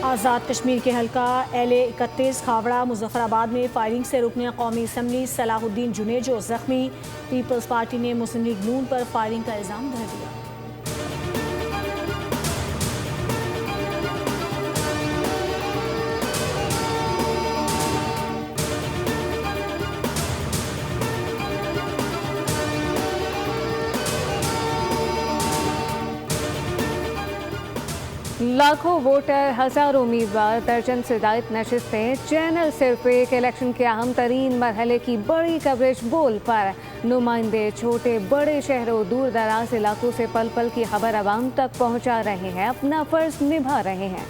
आज़ाद कश्मीर के हल्का LA-31 खावड़ा मुजफ्फराबाद में फायरिंग से रुकने कौमी असम्बली सलाहुद्दीन जुनेजो जख्मी। पीपल्स पार्टी ने मुस्लिम लीग नून पर फायरिंग का इल्ज़ाम धर दिया। लाखों वोटर, हजारों उम्मीदवार, दर्जन से जायद नशिस्तें, चैनल सिर्फ एक इलेक्शन के अहम तरीन मरहले की बड़ी कवरेज बोल पर। नुमाइंदे छोटे बड़े शहरों, दूर दराज इलाकों से पल पल की खबर आवाम तक पहुंचा रहे हैं, अपना फर्ज निभा रहे हैं।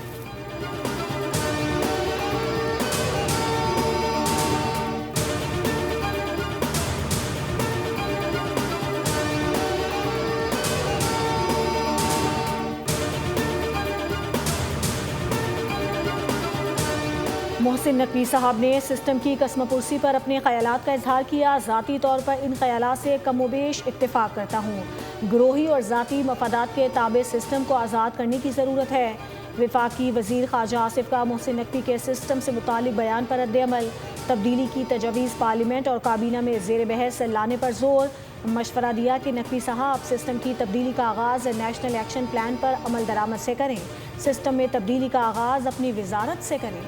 मोहसिन नकवी साहब ने सिस्टम की कसमपुरसी पर अपने ख्यालात का इजहार किया। ज़ाती तौर पर इन ख्यालात से कमोबेश इत्तेफाक करता हूँ। ग्रोही और ज़ाती मफादात के ताबे सिस्टम को आज़ाद करने की ज़रूरत है। वफाकी वज़ीर ख़ारजा आसिफ का मोहसिन नकवी के सिस्टम से मुतालिक बयान पर रद्द-ए-अमल। तब्दीली की तजवीज़ पार्लियामेंट और काबीना में ज़ेर बहस लाने पर जोर। मशवरा दिया कि नकवी साहब सिस्टम की तब्दीली का आगाज़ नेशनल एक्शन प्लान पर अमल दरामद से करें। सिस्टम में तब्दीली का आगाज़ अपनी वजारत से करें।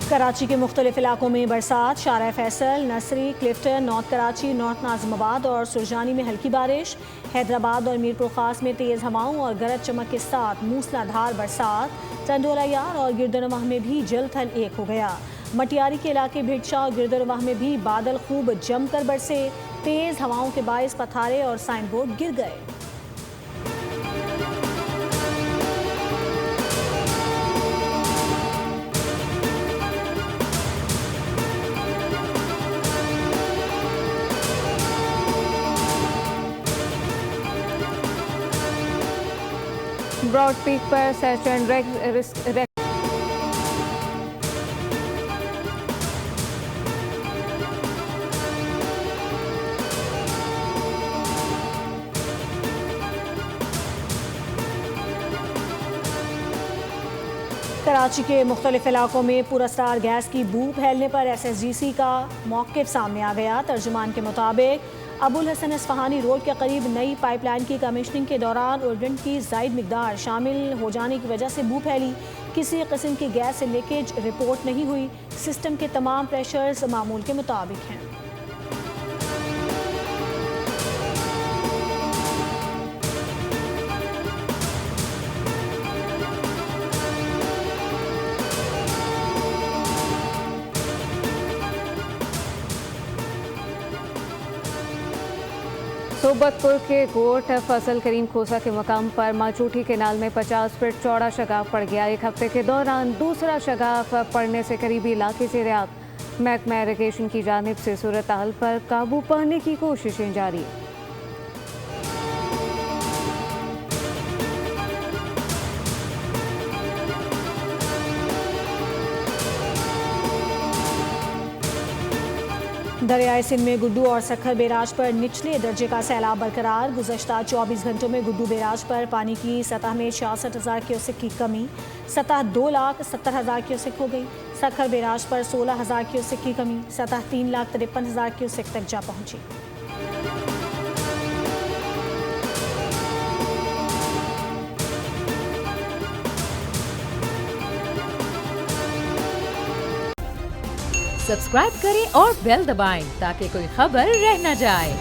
कराची के मुख्तलिफ इलाकों में बरसात। शारा फैसल, नसरी, क्लिफ्टन, नॉर्थ कराची, नॉर्थ नाज़िमाबाद और सुरजानी में हल्की बारिश। हैदराबाद और मीरपुर खास में तेज़ हवाओं और गरज चमक के साथ मूसलाधार बरसात। टंडोला यार और गिरदनवाह में भी जल थल एक हो गया। मटियारी के इलाके भिगशा और गिरदनवाह में भी बादल खूब जमकर बरसे। तेज़ हवाओं के बायस पथारे और साइन बोर्ड गिर गए। ब्रॉड पीक पर सर्च एंड कराची के मुख्तलिफ इलाकों में पुरस्कार गैस की बू फैलने पर SSGC का मौक़िफ़ सामने आ गया। तर्जुमान के मुताबिक अबुल हसन इस्फहानी रोड के करीब नई पाइपलाइन की कमीशनिंग के दौरान उर्डेंट की ज़ायद मिकदार शामिल हो जाने की वजह से बू फैली। किसी किस्म की गैस से लीकेज रिपोर्ट नहीं हुई। सिस्टम के तमाम प्रेशर्स मामूल के मुताबिक हैं। सोबतपुर के गोट फसल करीम खोसा के मकाम पर माचूठी केनाल में 50 फीट चौड़ा शगाफ पड़ गया। एक हफ्ते के दौरान दूसरा शगाफ पड़ने से करीबी इलाके से रियात। महकमा इरिगेशन की जानिब से सूरत हाल पर काबू पाने की कोशिशें जारी। दरियाए सिंध में गुड्डू और सखर बैराज पर निचले दर्जे का सैलाब बरकरार। गुज़श्ता 24 घंटों में गुड्डू बैराज पर पानी की सतह में 66,000 क्यूसेक की कमी। सतह 2,70,000 क्यूसेक हो गई। सखर बैराज पर 16,000 क्यूसेक की कमी। सतह 3,53,000 क्यूसेक तक जा पहुंची। सब्सक्राइब करें और बेल दबाएं ताकि कोई खबर रह न जाए।